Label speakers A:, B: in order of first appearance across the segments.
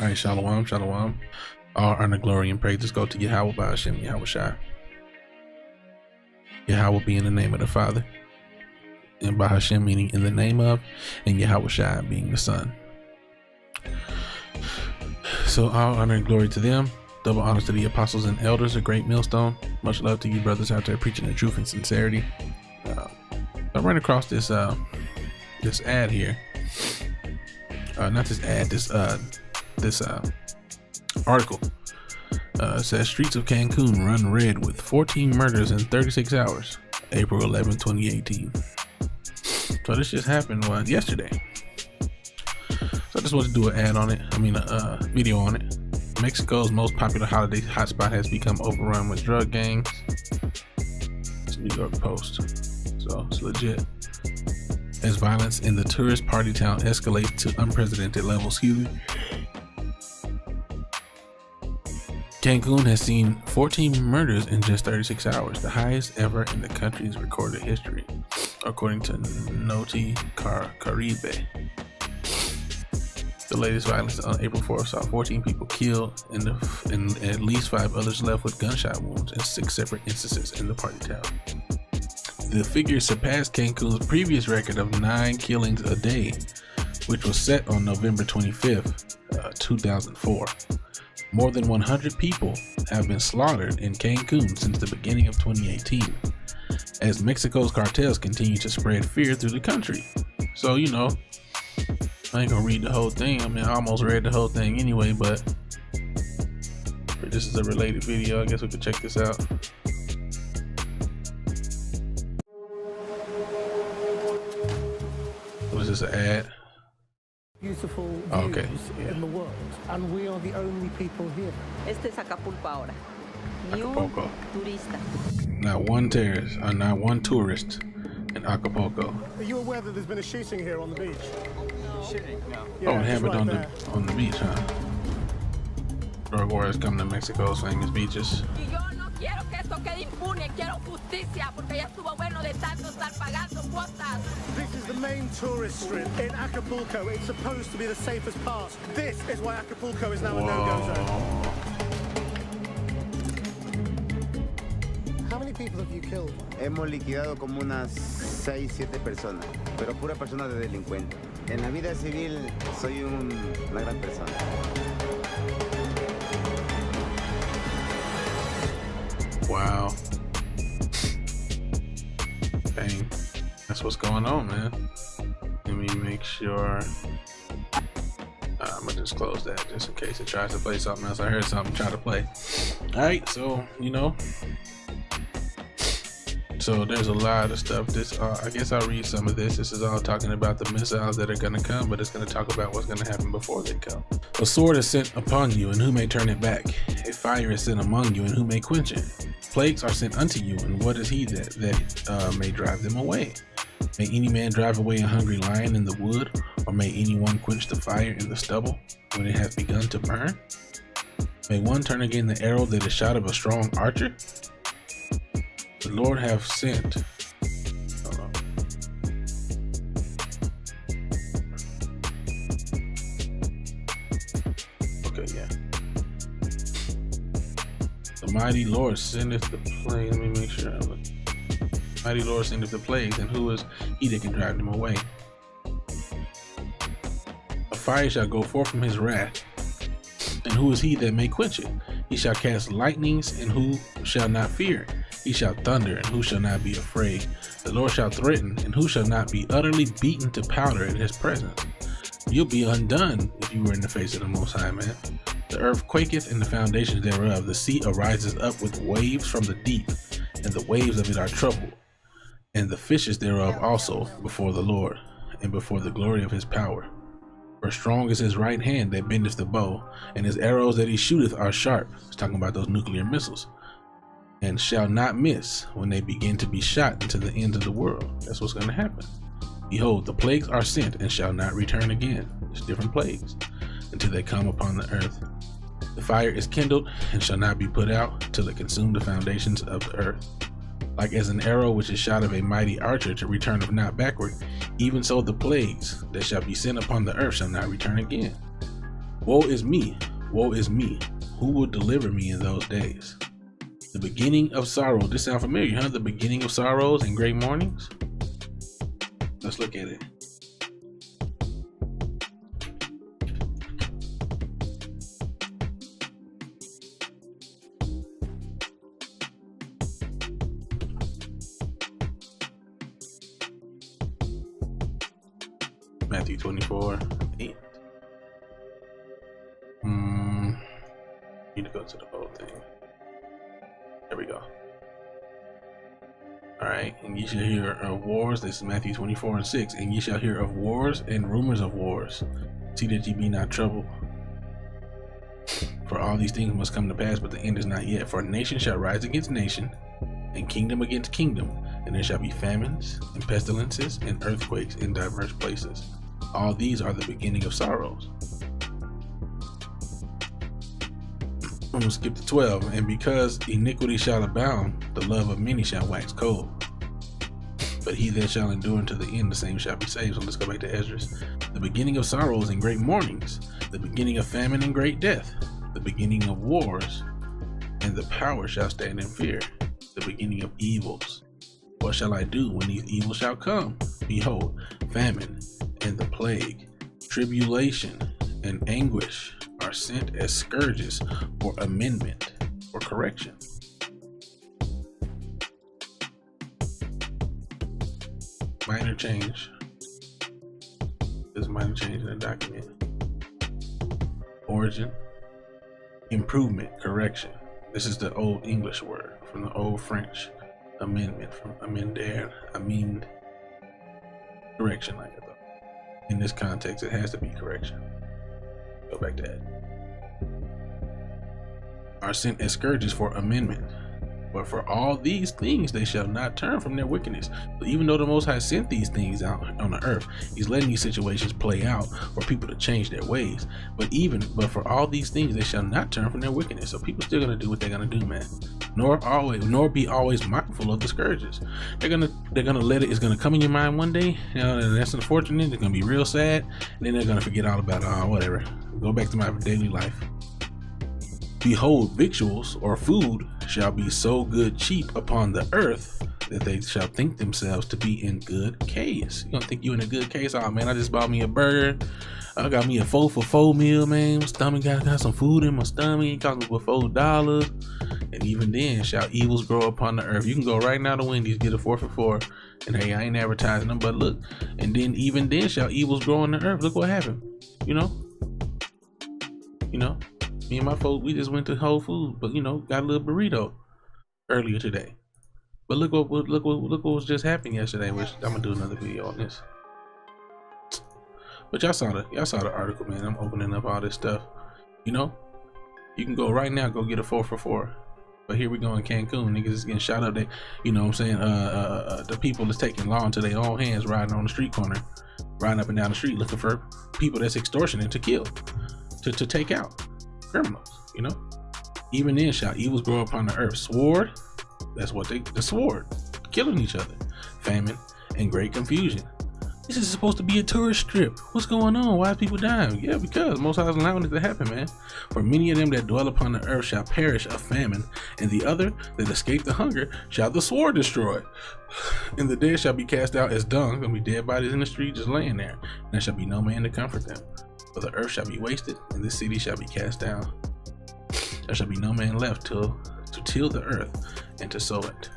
A: All right, shalom, shalom. All honor, glory, and praises go to Yahweh by Hashem, Yahweh Shai. Yahweh being the name of the Father, and by Hashem meaning in the name of, and Yahweh Shai being the Son. So all honor and glory to them. Double honors to the apostles and elders, a great millstone. Much love to you brothers out there preaching the truth and sincerity. I ran across this this ad here. Not this ad, this article. It says streets of Cancun run red with 14 murders in 36 hours. April 11, 2018. So this just happened yesterday. So I just wanted to do an ad on it. I mean a video on it. Mexico's most popular holiday hotspot has become overrun with drug gangs. It's New York Post. So it's legit. As violence in the tourist party town escalates to unprecedented levels. Cancun has seen 14 murders in just 36 hours, the highest ever in the country's recorded history, according to Noti Caribe. The latest violence on April 4th saw 14 people killed and at least 5 others left with gunshot wounds in 6 separate instances in the party town. The figure surpassed Cancun's previous record of 9 killings a day, which was set on November 25th, 2004. More than 100 people have been slaughtered in Cancun since the beginning of 2018, as Mexico's cartels continue to spread fear through the country. So, you know, I ain't gonna read the whole thing. I mean, I almost read the whole thing anyway, but this is a related video. I guess we could check this out. What is this, an ad?
B: Beautiful
A: okay.
B: views in the world, and we are the only people here.
C: Este es Acapulco ahora.
A: Acapulco.
C: Turista.
A: Not one terrorist, or not one tourist in Acapulco.
B: Are you aware that there's been a shooting here on the beach?
D: Shooting? No.
B: Yeah,
A: Oh, it happened
B: right
A: on the beach, huh? Drug warriors come to Mexico's famous beaches.
C: Y yo no quiero que esto quede impune, quiero justicia, porque ya estuvo bueno de tanto estar pagando cuotas.
B: This is the main tourist strip in Acapulco. It's supposed to be the safest part. This is why Acapulco is now a no-go zone. How many people have you killed?
E: Hemos liquidado como unas 6, 7 personas, pero pura persona de delincuente. En la vida civil soy una gran persona.
A: Wow. Dang. That's what's going on, man. Let me make sure. I'm gonna just close that just in case it tries to play something else. I heard something try to play. Alright, so, you know. So there's a lot of stuff. This I guess I'll read some of this. This is all talking about the missiles that are going to come, but it's going to talk about what's going to happen before they come. A sword is sent upon you, and who may turn it back? A fire is sent among you, and who may quench it? Plagues are sent unto you, and what is he that may drive them away? May any man drive away a hungry lion in the wood, or may anyone quench the fire in the stubble when it hath begun to burn? May one turn again the arrow that is shot of a strong archer? The Lord have sent. Hold on. Okay, yeah. The mighty Lord sendeth the plague. Let me make sure. Mighty Lord sendeth the plagues, and who is he that can drive them away? A fire shall go forth from his wrath, and who is he that may quench it? He shall cast lightnings, and who shall not fear? He shall thunder, and who shall not be afraid? The Lord shall threaten, and who shall not be utterly beaten to powder in his presence? You'll be undone if you were in the face of the Most High, man. The earth quaketh, and the foundations thereof. The sea arises up with waves from the deep, and the waves of it are troubled. And the fishes thereof also before the Lord, and before the glory of his power. For strong is his right hand that bendeth the bow, and his arrows that he shooteth are sharp. He's talking about those nuclear missiles. And shall not miss when they begin to be shot into the ends of the world. That's what's going to happen. Behold, the plagues are sent and shall not return again. It's different plagues until they come upon the earth. The fire is kindled and shall not be put out till it consume the foundations of the earth. Like as an arrow which is shot of a mighty archer to returneth not backward, even so the plagues that shall be sent upon the earth shall not return again. Woe is me, woe is me. Who will deliver me in those days? The beginning of sorrow. This sound familiar, huh? The beginning of sorrows and great mornings. Let's look at it. Matthew 24:8. Need to go to the whole thing. There we go. All right, and ye shall hear of wars. This is Matthew 24:6. And ye shall hear of wars and rumors of wars. See that ye be not troubled. For all these things must come to pass, but the end is not yet. For nation shall rise against nation, and kingdom against kingdom, and there shall be famines and pestilences and earthquakes in diverse places. All these are the beginning of sorrows. I'm gonna skip to 12. And because iniquity shall abound, the love of many shall wax cold. But he that shall endure unto the end, the same shall be saved. So let's go back to Esdras. The beginning of sorrows and great mournings, the beginning of famine and great death, the beginning of wars, and the power shall stand in fear, the beginning of evils. What shall I do when these evils shall come? Behold, famine and the plague, tribulation and anguish are sent as scourges for amendment or correction. Minor change. There's a minor change in the document. Origin, improvement, correction. This is the old English word from the old French amendment, from amender, amend, correction, like I thought. In this context, it has to be correction. Go back to that. Are sent as scourges for amendment. But for all these things they shall not turn from their wickedness. So even though the Most High sent these things out on the earth, he's letting these situations play out for people to change their ways. But for all these things they shall not turn from their wickedness. So people still gonna do what they're gonna do, man. Nor be always mindful of the scourges. They're gonna let it. It's gonna come in your mind one day, and that's unfortunate. They're gonna be real sad, and then they're gonna forget all about whatever. Go back to my daily life. Behold, victuals or food shall be so good cheap upon the earth that they shall think themselves to be in good case. You don't think you in a good case? Oh man, I just bought me a burger. I got me a 4 for $4 meal, man. My stomach got some food in my stomach. It cost me $4. And even then shall evils grow upon the earth. You can go right now to Wendy's, get a 4 for $4. And hey, I ain't advertising them, but look. And then even then shall evils grow on the earth. Look what happened. You know. Me and my folks, we just went to Whole Foods, but got a little burrito earlier today. But look what was just happening yesterday, which I'm gonna do another video on this. But y'all saw the article, man. I'm opening up all this stuff. You can go right now, go get a 4 for $4. But here we go in Cancun, niggas is getting shot up. They, the people is taking law into their own hands, riding on the street corner, riding up and down the street, looking for people that's extortionate to kill, to take out. Criminals, even then shall evils grow upon the earth. Sword, that's what the sword, killing each other, famine and great confusion. This is supposed to be a tourist strip. What's going on? Why is people dying? Yeah, because Most High is allowing it to happen, man. For many of them that dwell upon the earth shall perish of famine, and the other that escape the hunger shall the sword destroy. And the dead shall be cast out as dung. Gonna be dead bodies in the street just laying there. And there shall be no man to comfort them. For the earth shall be wasted, and this city shall be cast down. There shall be no man left to till the earth and to sow it.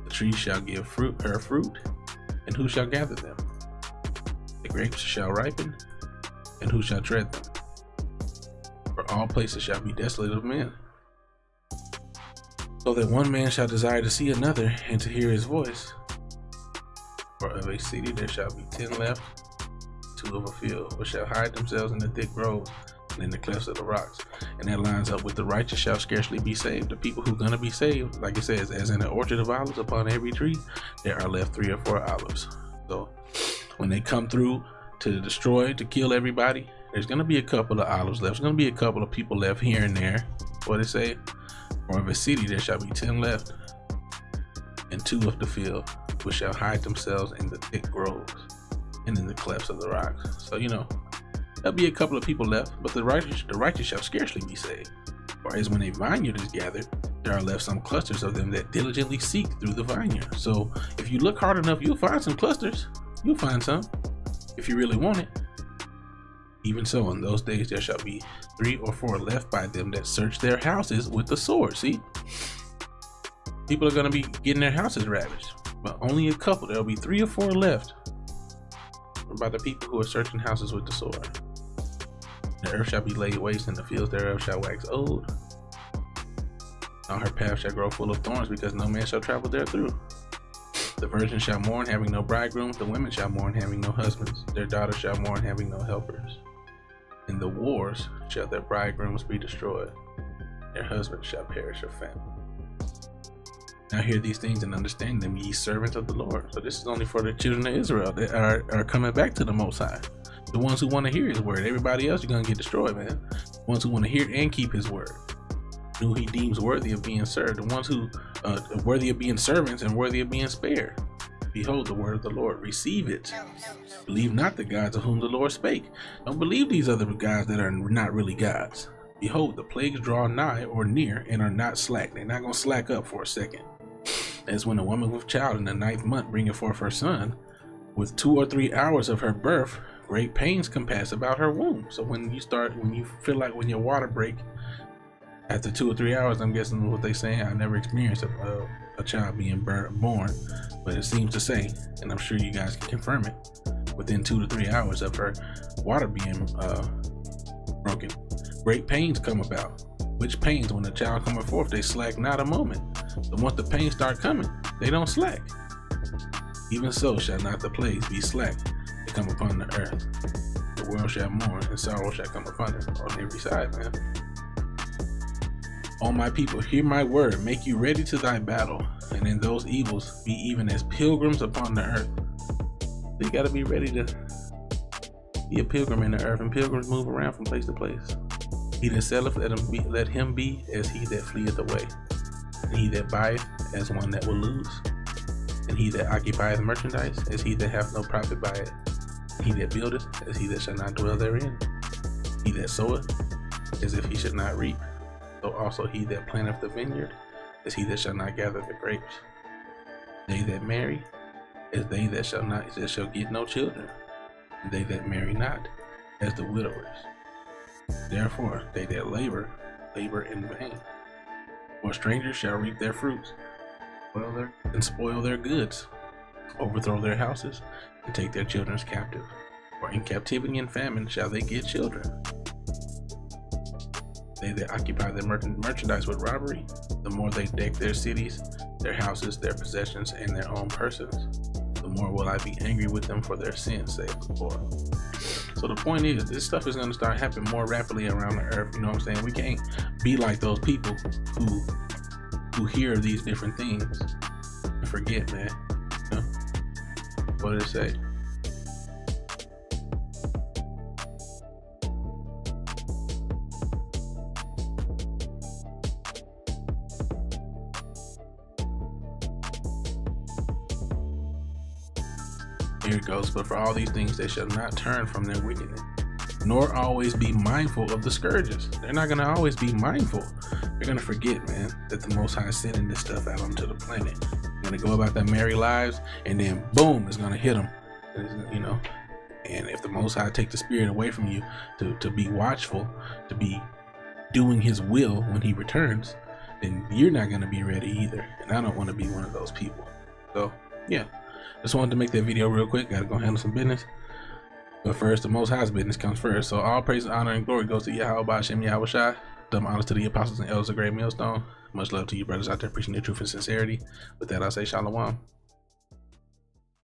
A: The trees shall give her fruit, and who shall gather them? The grapes shall ripen, and who shall tread them? For all places shall be desolate of men. So that one man shall desire to see another, and to hear his voice. For of a city there shall be 10 left, 2 of a field, which shall hide themselves in the thick groves and in the clefts of the rocks. And that lines up with the righteous shall scarcely be saved. The people who gonna be saved, like it says, as in an orchard of olives, upon every tree there are left 3 or 4 olives. So when they come through to destroy, to kill everybody, there's gonna be a couple of olives left. There's gonna be a couple of people left here and there. What it say? For of a city there shall be 10 left, and 2 of the field, which shall hide themselves in the thick groves and in the clefts of the rocks. So There'll be a couple of people left, but the righteous shall scarcely be saved. For as when a vineyard is gathered, there are left some clusters of them that diligently seek through the vineyard. So if you look hard enough, you'll find some clusters. You'll find some, if you really want it. Even so, in those days there shall be 3 or 4 left by them that search their houses with the sword. See? People are going to be getting their houses ravaged, but only a couple. There'll be 3 or 4 left by the people who are searching houses with the sword. The earth shall be laid waste, and the fields thereof shall wax old. All her paths shall grow full of thorns, because no man shall travel therethrough. The virgin shall mourn, having no bridegrooms. The women shall mourn, having no husbands. Their daughters shall mourn, having no helpers. In the wars shall their bridegrooms be destroyed. Their husbands shall perish of famine. Now hear these things and understand them, ye servants of the Lord. So this is only for the children of Israel that are coming back to the Most High. The ones who want to hear his word. Everybody else, you're going to get destroyed, man. The ones who want to hear and keep his word. Who he deems worthy of being served. The ones who are worthy of being servants and worthy of being spared. Behold the word of the Lord. Receive it. Believe not the gods of whom the Lord spake. Don't believe these other gods that are not really gods. Behold, the plagues draw nigh or near and are not slack. They're not going to slack up for a second. As when a woman with child in the 9th month bringeth forth her son, with 2 or 3 hours of her birth, great pains compass about her womb. So when you feel like when your water break, after 2 or 3 hours, I'm guessing what they saying. I never experienced a child being born, but it seems to say, and I'm sure you guys can confirm it, within 2 to 3 hours of her water being broken, great pains come about. Which pains? When the child coming forth, they slack not a moment. So once the pains start coming, they don't slack. Even so shall not the plagues be slack that come upon the earth. The world shall mourn, and sorrow shall come upon it on every side, man. O my people, hear my word, make you ready to thy battle, and in those evils be even as pilgrims upon the earth. So you gotta be ready to be a pilgrim in the earth, and pilgrims move around from place to place. He that selleth, let him be as he that fleeth away, and he that buyeth as one that will lose, and he that occupieth merchandise as he that hath no profit by it, he that buildeth as he that shall not dwell therein, he that soweth as if he should not reap, so also he that planteth the vineyard as he that shall not gather the grapes. They that marry as they that shall get no children, and they that marry not as the widowers. Therefore they that labor in vain. For strangers shall reap their fruits, spoil their goods, overthrow their houses, and take their children captive. For in captivity and famine shall they get children. They that occupy their merchandise with robbery, the more they deck their cities, their houses, their possessions, and their own persons, the more will I be angry with them for their sins, saith the Lord. So the point is, this stuff is going to start happening more rapidly around the earth. You know what I'm saying? We can't be like those people who hear these different things and forget, man. You know? What did it say? Here it goes. But for all these things, they shall not turn from their wickedness, nor always be mindful of the scourges. They're not going to always be mindful. They're going to forget, man, that the Most High is sending this stuff out onto the planet. They're going to go about their merry lives, and then boom, it's going to hit them. You know, and if the Most High take the spirit away from you to be watchful, to be doing His will when He returns, then you're not going to be ready either. And I don't want to be one of those people. So yeah. Just wanted to make that video real quick. Gotta go handle some business. But first, the Most High's business comes first. So all praise, honor, and glory goes to Yahweh Ba'Shem Yahweh Shai. Dumb honors to the apostles and elders of Great Millstone. Much love to you brothers out there preaching the truth and sincerity. With that, I say Shalom.